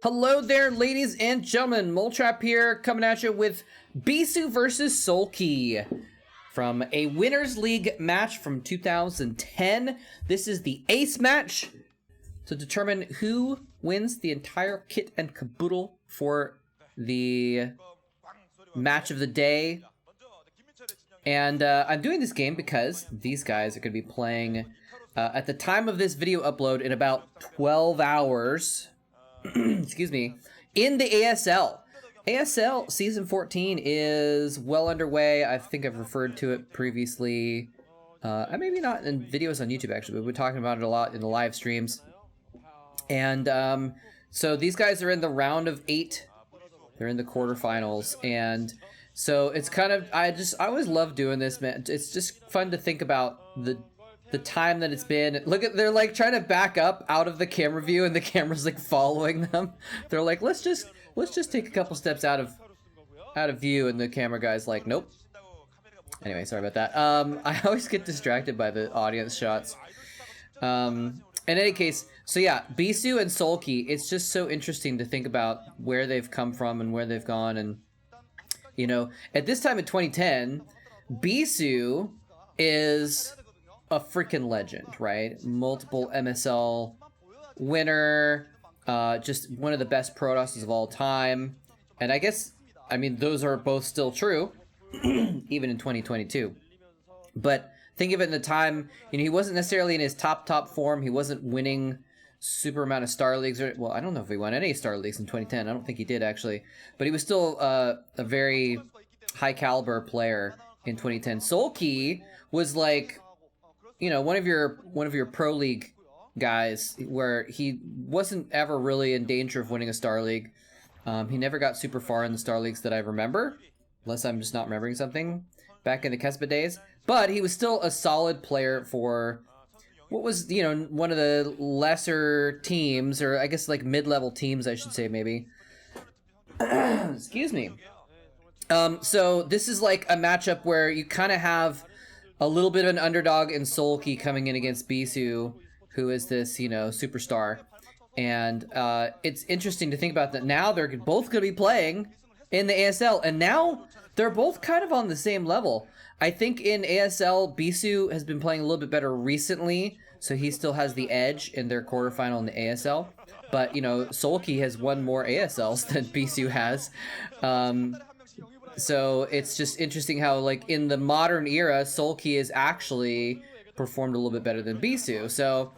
Hello there, ladies and gentlemen. Moletrap here, coming at you with Bisu versus Soulkey from a Winners League match from 2010. This is the ace match to determine who wins the entire kit and caboodle for the match of the day. And I'm doing this game because these guys are going to be playing at the time of this video upload in about 12 hours. Excuse me, in the ASL. ASL Season 14 is well underway. I think I've referred to it previously. Maybe not in videos on YouTube, actually, but we're talking about it a lot in the live streams. And so these guys are in the round of 8. They're in the quarterfinals. And so it's kind of, I always love doing this, man. It's just fun to think about the time that it's been. Look at, they're like trying to back up out of the camera view and the camera's like following them. They're like, let's just take a couple steps out of view, and the camera guy's like, nope. Anyway, sorry about that. I always get distracted by the audience shots. In any case, so yeah, Bisu and Soulkey, it's just so interesting to think about where they've come from and where they've gone. And you know, at this time in 2010, Bisu is a freaking legend, right? Multiple MSL winner, just one of the best Protosses of all time. And I guess, I mean, those are both still true, even in 2022. But think of it in the time, you know, he wasn't necessarily in his top form. He wasn't winning super amount of Star Leagues. Well, I don't know if he won any Star Leagues in 2010. I don't think he did, actually. But he was still a very high caliber player in 2010. Soulkey was like, you know, one of your Pro League guys, where he wasn't ever really in danger of winning a Star League. He never got super far in the Star Leagues that I remember, unless I'm just not remembering something back in the Kespa days. But he was still a solid player for what was, you know, one of the lesser teams, or I guess like mid-level teams, I should say, maybe. Excuse me. So this is like a matchup where you kind of have a little bit of an underdog in Soulkey coming in against Bisu, who is this, you know, superstar. And it's interesting to think about that now they're both going to be playing in the ASL, and now they're both kind of on the same level. I think in ASL, Bisu has been playing a little bit better recently, so he still has the edge in their quarterfinal in the ASL. But, you know, Soulkey has won more ASLs than Bisu has. So it's just interesting how, like, in the modern era, Soulkey has actually performed a little bit better than Bisu. So,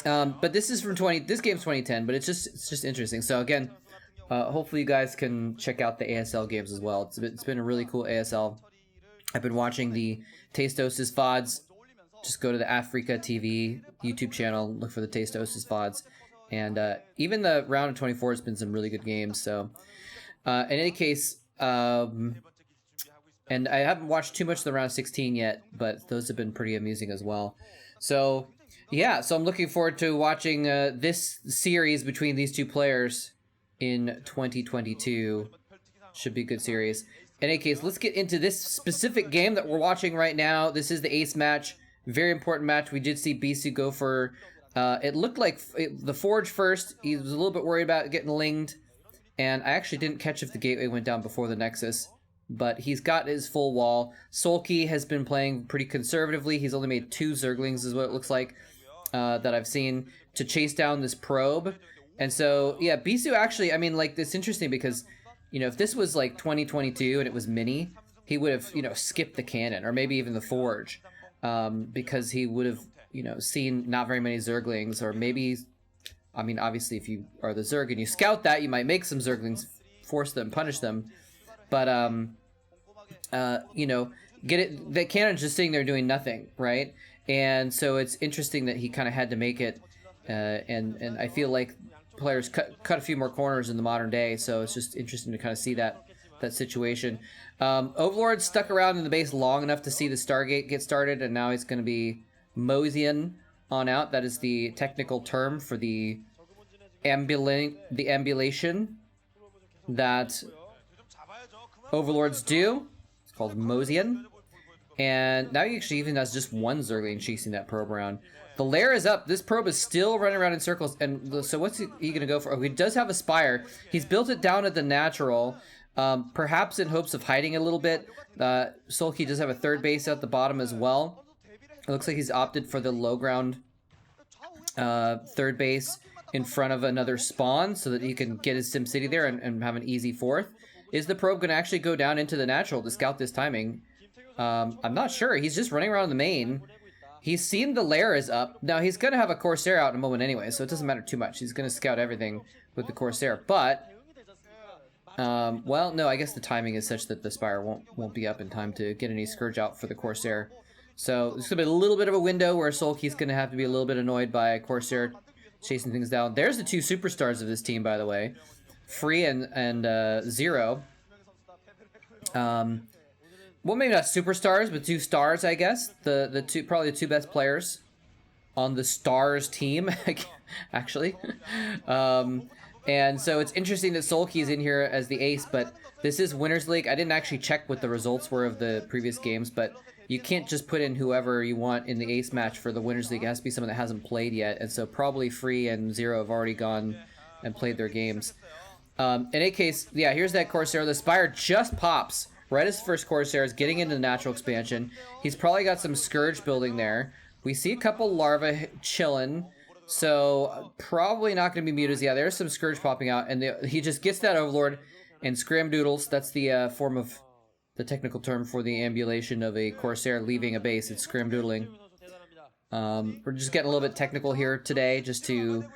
but this is from this game's 2010, but it's just interesting. So again, hopefully you guys can check out the ASL games as well. It's been a really cool ASL. I've been watching the Tasteosis VODs. Just go to the Africa TV YouTube channel, look for the Tasteosis VODs. And even the round of 24 has been some really good games. So in any case, and I haven't watched too much of the round of 16 yet, but those have been pretty amusing as well. So yeah, so I'm looking forward to watching this series between these two players in 2022. Should be a good series. In any case, let's get into this specific game that we're watching right now. This is the ace match. Very important match. We did see Bisu go for, it looked like the Forge first. He was a little bit worried about getting linged. And I actually didn't catch if the gateway went down before the Nexus. But he's got his full wall. Soulkey has been playing pretty conservatively. He's only made 2 Zerglings, is what it looks like, that I've seen, to chase down this probe. And so, yeah, Bisu actually, I mean, like, it's interesting because, you know, if this was like 2022 and it was mini, he would have, you know, skipped the cannon, or maybe even the Forge, because he would have, you know, seen not very many Zerglings, or maybe, I mean, obviously if you are the Zerg and you scout that, you might make some Zerglings, force them, punish them. But, you know, the cannon's just sitting there doing nothing, right? And so it's interesting that he kind of had to make it, and I feel like players cut a few more corners in the modern day, so it's just interesting to kind of see that situation. Overlord stuck around in the base long enough to see the Stargate get started, and now he's going to be moseying on out. That is the technical term for the ambulation that Overlords do. It's called moseying. And now he actually even has just one Zergling chasing that probe around. The lair is up. This probe is still running around in circles. And so what's he going to go for? Oh, he does have a spire. He's built it down at the natural, perhaps in hopes of hiding a little bit. Soulkey does have a third base at the bottom as well. It looks like he's opted for the low ground third base in front of another spawn so that he can get his SimCity there and have an easy fourth. Is the probe going to actually go down into the natural to scout this timing? I'm not sure. He's just running around the main. He's seen the lair is up. Now, he's going to have a Corsair out in a moment anyway, so it doesn't matter too much. He's going to scout everything with the Corsair. But, well, no, I guess the timing is such that the Spire won't be up in time to get any Scourge out for the Corsair. So, there's going to be a little bit of a window where Soulkey's going to have to be a little bit annoyed by Corsair chasing things down. There's the two superstars of this team, by the way. Free and Zero. Well, maybe not superstars, but two stars, I guess. The two, probably the two best players on the stars team, actually. And so it's interesting that Soulkey's in here as the ace, but this is Winners League. I didn't actually check what the results were of the previous games, but you can't just put in whoever you want in the ace match for the Winners League. It has to be someone that hasn't played yet, and so probably Free and Zero have already gone and played their games. In any case, yeah, here's that Corsair. The Spire just pops right as first Corsair is getting into the natural expansion. He's probably got some Scourge building there. We see a couple Larvae chilling, so probably not going to be mutas. Yeah, there's some Scourge popping out, and he just gets that Overlord and Scramdoodles. That's the form of the technical term for the ambulation of a Corsair leaving a base. It's Scramdoodling. We're just getting a little bit technical here today, just to,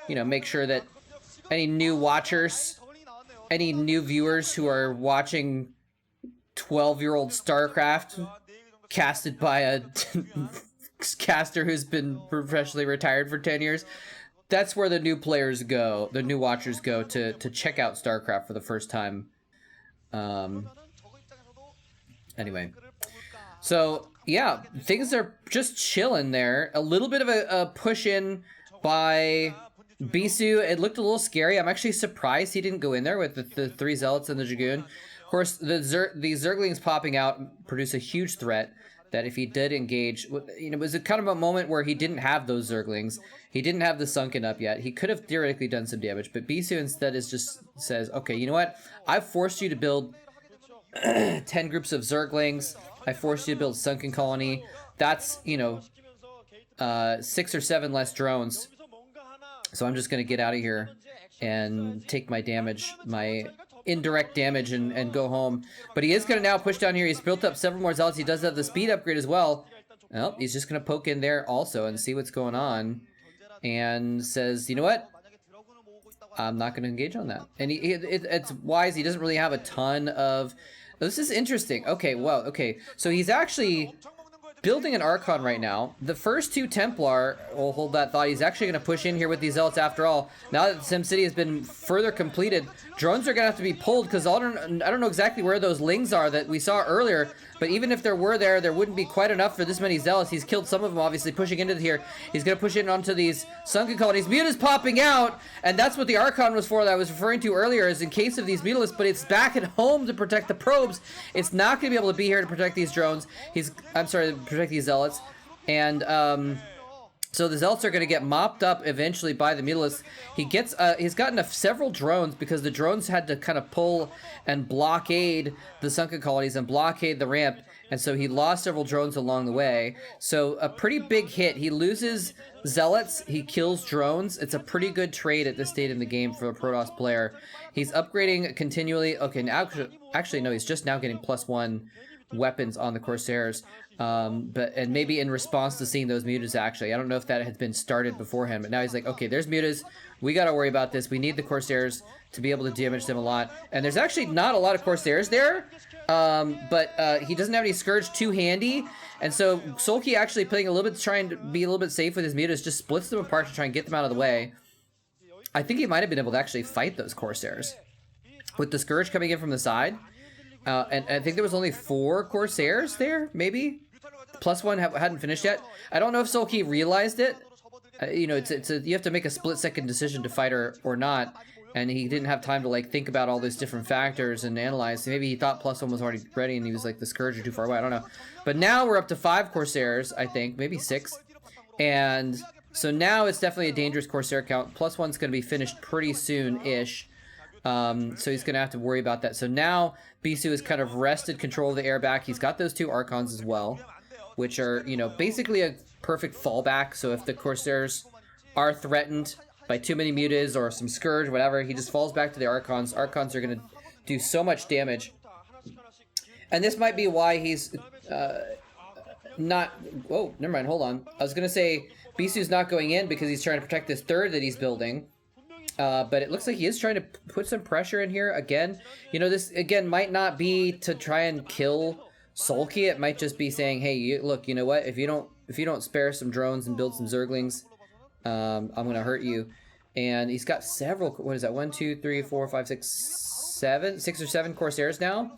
you know, make sure that any new watchers, any new viewers who are watching 12-year-old StarCraft casted by a caster who's been professionally retired for 10 years, that's where the new players go, the new watchers go to check out StarCraft for the first time. Anyway, so yeah, things are just chilling there. A little bit of a push in by Bisu. It looked a little scary. I'm actually surprised he didn't go in there with the three Zealots and the Dragoon. Of course, the Zerglings popping out produce a huge threat that if he did engage, you know, it was a kind of a moment where he didn't have those Zerglings. He didn't have the Sunken up yet. He could have theoretically done some damage, but Bisu instead just says, okay, you know what? I've forced you to build 10 groups of Zerglings. I forced you to build Sunken Colony. That's, you know, 6 or 7 less drones. So I'm just going to get out of here and take my damage, my indirect damage, and go home. But he is going to now push down here. He's built up several more Zealots. He does have the speed upgrade as well. Well, he's just going to poke in there also and see what's going on. And says, you know what? I'm not going to engage on that. And it's wise. He doesn't really have a ton of... This is interesting. Okay, well, okay. So he's actually building an Archon right now. The first two Templar, we'll hold that thought. He's actually going to push in here with these Zealots after all. Now that SimCity has been further completed, drones are going to have to be pulled because I don't know exactly where those Lings are that we saw earlier. But even if there were there wouldn't be quite enough for this many Zealots. He's killed some of them, obviously, pushing into here. He's going to push in onto these Sunken Colonies. Muta's popping out, and that's what the Archon was for that I was referring to earlier, is in case of these Mutalists, but it's back at home to protect the probes. It's not going to be able to be here to protect these drones. I'm sorry, to protect these Zealots. And, so the Zealots are going to get mopped up eventually by the Mutalists. He's gotten several drones because the drones had to kind of pull and blockade the Sunken Colonies and blockade the ramp. And so he lost several drones along the way. So a pretty big hit. He loses Zealots. He kills drones. It's a pretty good trade at this state in the game for a Protoss player. He's upgrading continually. Okay, now actually no, he's just now getting +1 weapons on the Corsairs. And maybe in response to seeing those mutas, actually. I don't know if that had been started beforehand, but now he's like, okay, there's mutas. We got to worry about this. We need the Corsairs to be able to damage them a lot. And there's actually not a lot of Corsairs there, but he doesn't have any Scourge too handy. And so Soulkey actually playing a little bit, trying to be a little bit safe with his mutas, just splits them apart to try and get them out of the way. I think he might have been able to actually fight those Corsairs with the Scourge coming in from the side. And I think there was only 4 Corsairs there, maybe? +1 hadn't finished yet. I don't know if Soulkey realized it. You know, you have to make a split-second decision to fight or not, and he didn't have time to like think about all these different factors and analyze. So maybe he thought +1 was already ready, and he was like, the Scourge are too far away. I don't know. But now we're up to 5 Corsairs, I think, maybe 6, And so now it's definitely a dangerous Corsair count. +1's going to be finished pretty soon-ish. So he's going to have to worry about that. So now Bisu has kind of wrested control of the air back. He's got those 2 Archons as well, which are, you know, basically a perfect fallback. So if the Corsairs are threatened by too many Mutas or some Scourge, whatever, he just falls back to the Archons. Archons are going to do so much damage. And this might be why he's not... Whoa, never mind, hold on. I was going to say Bisu's not going in because he's trying to protect this 3rd that he's building. But it looks like he is trying to put some pressure in here. Again, you know, this, again, might not be to try and kill Soulkey. It might just be saying, hey, look, you know what? If you don't spare some drones and build some Zerglings, I'm going to hurt you. And he's got several... What is that? 1, 2, 3, 4, 5, 6, 7... 6 or 7 Corsairs now.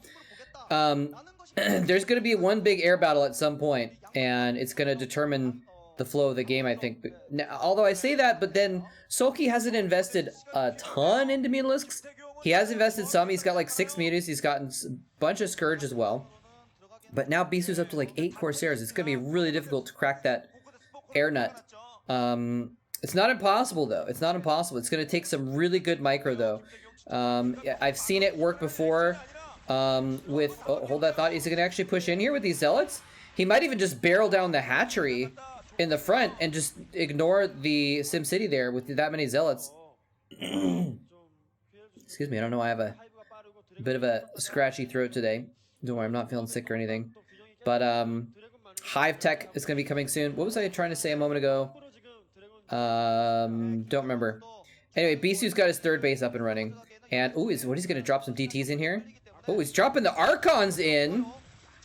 There's going to be one big air battle at some point, and it's going to determine the flow of the game, I think. But now, although I say that, but then Soulkey hasn't invested a ton into Mutalisks. He has invested some. He's got like 6 Mutas. He's gotten a bunch of Scourge as well. But now Bisu's up to like 8 Corsairs. It's going to be really difficult to crack that air nut. It's not impossible, though. It's not impossible. It's going to take some really good micro, though. I've seen it work before with... Oh, hold that thought. Is he going to actually push in here with these Zealots? He might even just barrel down the hatchery in the front and just ignore the SimCity there with that many Zealots. Excuse me, I don't know. I have a bit of a scratchy throat today. Don't worry, I'm not feeling sick or anything. But Hive Tech is going to be coming soon. What was I trying to say a moment ago? Don't remember. Anyway, Bisu's got his 3rd base up and running. And, ooh, he's going to drop some DTs in here? Oh, he's dropping the Archons in.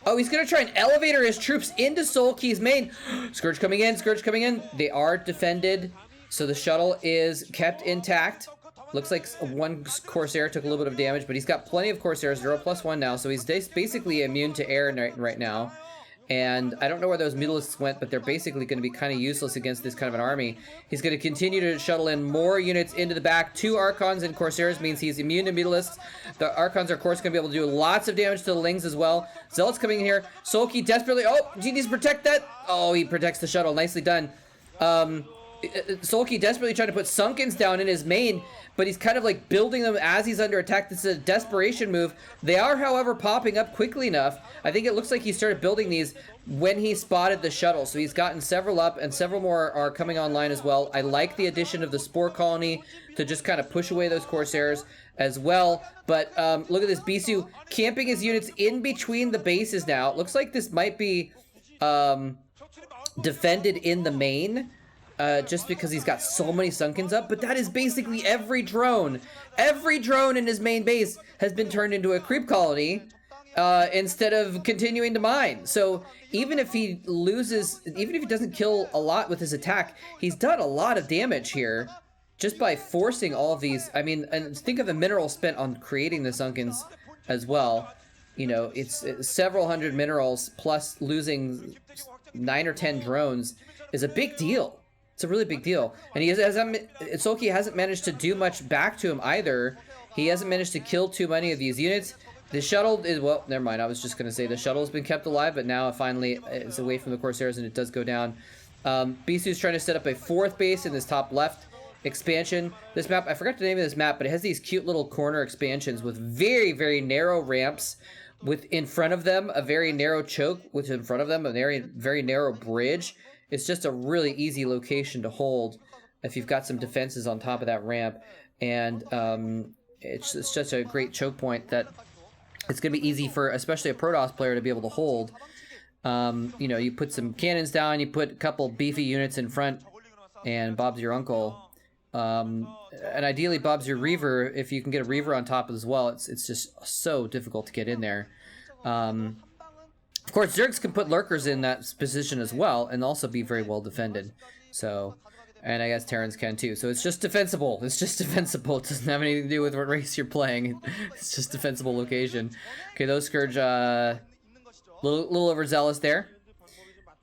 Oh, he's going to try and elevator his troops into Soulkey's main. Scourge coming in, Scourge coming in. They are defended, so the shuttle is kept intact. Looks like 1 Corsair took a little bit of damage, but he's got plenty of Corsairs. They're +1 now, so he's basically immune to air right now. And I don't know where those Mutalisks went, but they're basically going to be kind of useless against this kind of an army. He's going to continue to shuttle in more units into the back. 2 Archons and Corsairs means he's immune to Mutalisks. The Archons are, of course, going to be able to do lots of damage to the Lings as well. Zealots coming in here. Soulkey desperately... Oh, he needs to protect that. Oh, he protects the shuttle. Nicely done. Soulkey desperately trying to put Sunkens down in his main, but he's kind of like building them as he's under attack. This is a desperation move. They are, however, popping up quickly enough. I think it looks like he started building these when he spotted the shuttle. So he's gotten several up, and several more are coming online as well. I like the addition of the Spore Colony to just kind of push away those Corsairs as well. But look at this, Bisu camping his units in between the bases now. It looks like this might be defended in the main. Just because he's got so many Sunkens up, but that is basically every drone. Every drone in his main base has been turned into a creep colony instead of continuing to mine. So even if he loses, even if he doesn't kill a lot with his attack, he's done a lot of damage here just by forcing all of these. I mean, and think of the minerals spent on creating the Sunkens as well. You know, it's several hundred minerals plus losing 9 or 10 drones is a big deal. It's a really big deal. And Soulkey hasn't managed to do much back to him either. He hasn't managed to kill too many of these units. The shuttle is, well, never mind. I was just going to say the shuttle has been kept alive, but now it finally is away from the Corsairs and it does go down. Bisu's trying to set up a 4th base in this top left expansion. This map, I forgot the name of this map, but it has these cute little corner expansions with very, very narrow ramps with in front of them a very narrow choke with in front of them a very, very narrow bridge. It's just a really easy location to hold if you've got some defenses on top of that ramp. And it's just a great choke point that it's going to be easy for especially a Protoss player to be able to hold. You know, you put some cannons down, you put a couple beefy units in front, and Bob's your uncle. And ideally Bob's your Reaver if you can get a Reaver on top as well. It's just so difficult to get in there. Of course, Zergs can put lurkers in that position as well and also be very well defended. So, and I guess Terrans can too. So it's just defensible. It's just defensible. It doesn't have anything to do with what race you're playing. It's just defensible location. Okay, those Scourge, little overzealous there.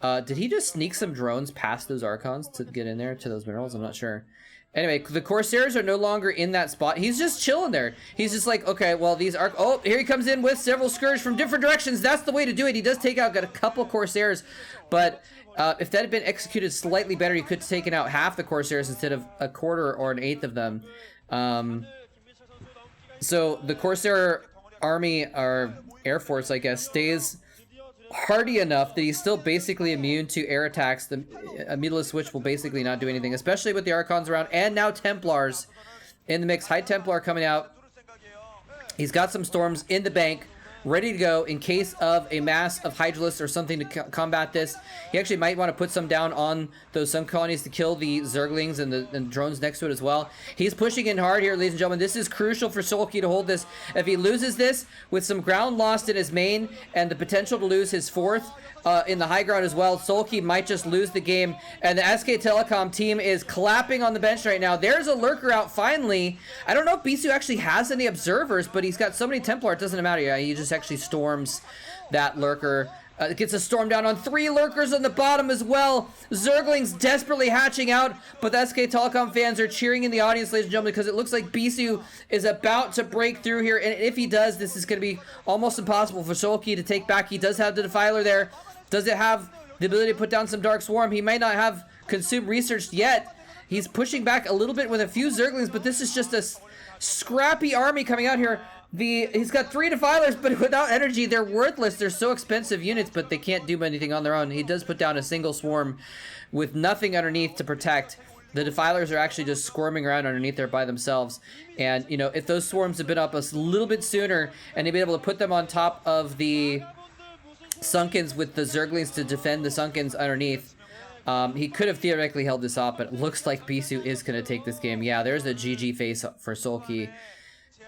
Did he just sneak some drones past those Archons to get in there to those minerals? I'm not sure. Anyway, the Corsairs are no longer in that spot. He's just chilling there. He's just like, okay, well, these are... Oh, here he comes in with several Scourge from different directions. That's the way to do it. He does take out, got a couple Corsairs, but If that had been executed slightly better, you could have taken out half the Corsairs instead of a quarter or an eighth of them. So the Corsair army, or Air Force, I guess, stays hardy enough that he's still basically immune to air attacks. The Amulet Switch will basically not do anything, especially with the Archons around, and now Templars in the mix. High Templar coming out. He's got some Storms in the bank, ready to go in case of a mass of Hydralisks or something to combat this. He actually might want to put some down on those Sun Colonies to kill the Zerglings and the drones next to it as well. He's pushing in hard here, ladies and gentlemen. This is crucial for Soulkey to hold this. If he loses this, with some ground lost in his main and the potential to lose his fourth in the high ground as well, Soulkey might just lose the game. And the SK Telecom team is clapping on the bench right now. There's a lurker out finally. I don't know if Bisu actually has any observers, but he's got so many Templar, it doesn't matter. Yeah, he just actually storms that lurker. Gets a storm down on 3 lurkers on the bottom as well. Zerglings desperately hatching out, but the SK Telecom fans are cheering in the audience, ladies and gentlemen, because it looks like Bisu is about to break through here, and if he does, this is going to be almost impossible for Soulkey to take back. He does have the Defiler there. Does it have the ability to put down some Dark Swarm? He might not have consumed research yet. He's pushing back a little bit with a few Zerglings, but this is just a scrappy army coming out here. He's got 3 Defilers, but without energy, they're worthless. They're so expensive units, but they can't do anything on their own. He does put down a single swarm with nothing underneath to protect. The Defilers are actually just squirming around underneath there by themselves. And, you know, if those swarms had been up a little bit sooner and he'd be able to put them on top of the Sunkens with the Zerglings to defend the Sunkens underneath, he could have theoretically held this off, but it looks like Bisu is going to take this game. Yeah, there's a GG face for Soulkey.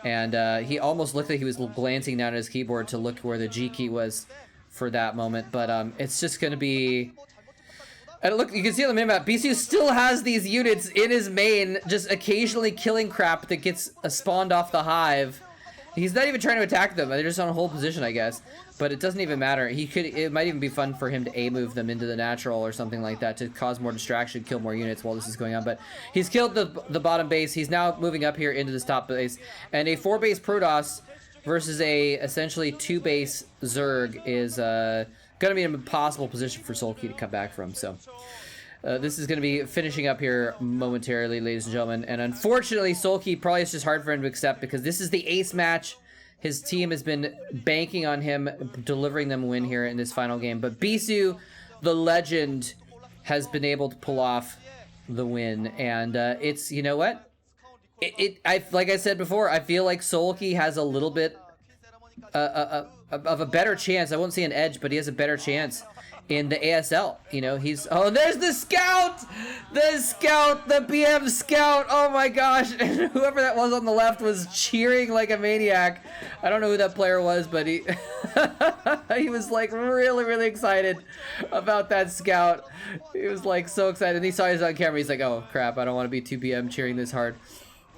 And he almost looked like he was glancing down at his keyboard to look where the G key was for that moment. But it's just going to be... And look, you can see on the minimap, Bisu still has these units in his main, just occasionally killing crap that gets spawned off the hive. He's not even trying to attack them. They're just on a hold position, I guess. But it doesn't even matter. It might even be fun for him to A-move them into the natural or something like that to cause more distraction, kill more units while this is going on. But he's killed the bottom base. He's now moving up here into this top base. And a 4-base Protoss versus a essentially 2-base Zerg is going to be an impossible position for Soulkey to come back from. So this is going to be finishing up here momentarily, ladies and gentlemen. And unfortunately, Soulkey, probably it's just hard for him to accept because this is the ace match. His team has been banking on him delivering them a win here in this final game. But Bisu, the legend, has been able to pull off the win. And it's, you know what? Like I said before, I feel like Soulkey has a little bit of a better chance. I won't say an edge, but he has a better chance in the ASL. You know, he's... Oh, there's the scout! The scout! The BM scout! Oh my gosh! And whoever that was on the left was cheering like a maniac. I don't know who that player was, but he... he was like really, really excited about that scout. He was like so excited. And he saw us on camera. He's like, oh crap, I don't want to be 2 BM cheering this hard.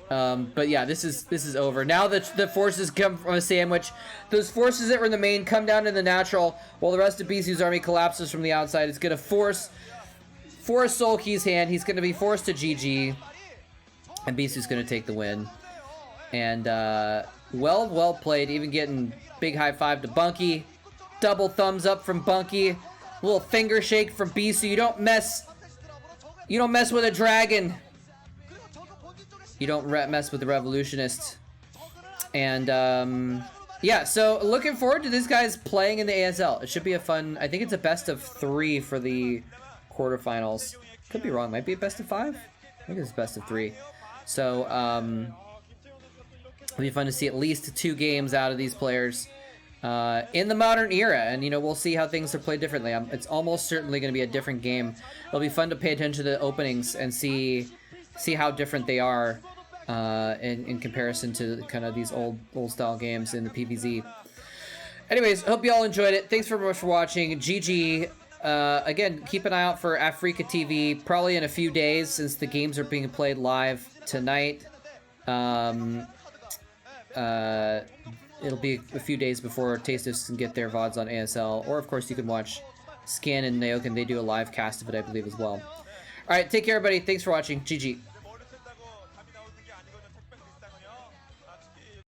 But yeah, this is over. Now the forces come from a sandwich. Those forces that were in the main come down in the natural, while the rest of Bisu's army collapses from the outside. It's going to force Soulkey's hand. He's going to be forced to GG, and Bisu's going to take the win. And well played. Even getting big high five to Bunky. Double thumbs up from Bunky. A little finger shake from Bisu. You don't mess with a dragon. You don't mess with the revolutionists. And yeah, so looking forward to this guy's playing in the ASL. It should be a fun... I think it's a best of 3 for the quarterfinals. Could be wrong. Might be a best of 5? I think it's best of 3. So it'll be fun to see at least 2 games out of these players in the modern era. And, you know, we'll see how things are played differently. It's almost certainly going to be a different game. It'll be fun to pay attention to the openings and see how different they are in comparison to kind of these old style games in the PvZ. Anyways, hope you all enjoyed it. Thanks very much for watching. GG. Again, keep an eye out for Africa TV probably in a few days since the games are being played live tonight. It'll be a few days before Tasteless can get their VODs on ASL, or of course you can watch Scan and Naokin. They do a live cast of it, I believe, as well. Alright, take care everybody. Thanks for watching. GG.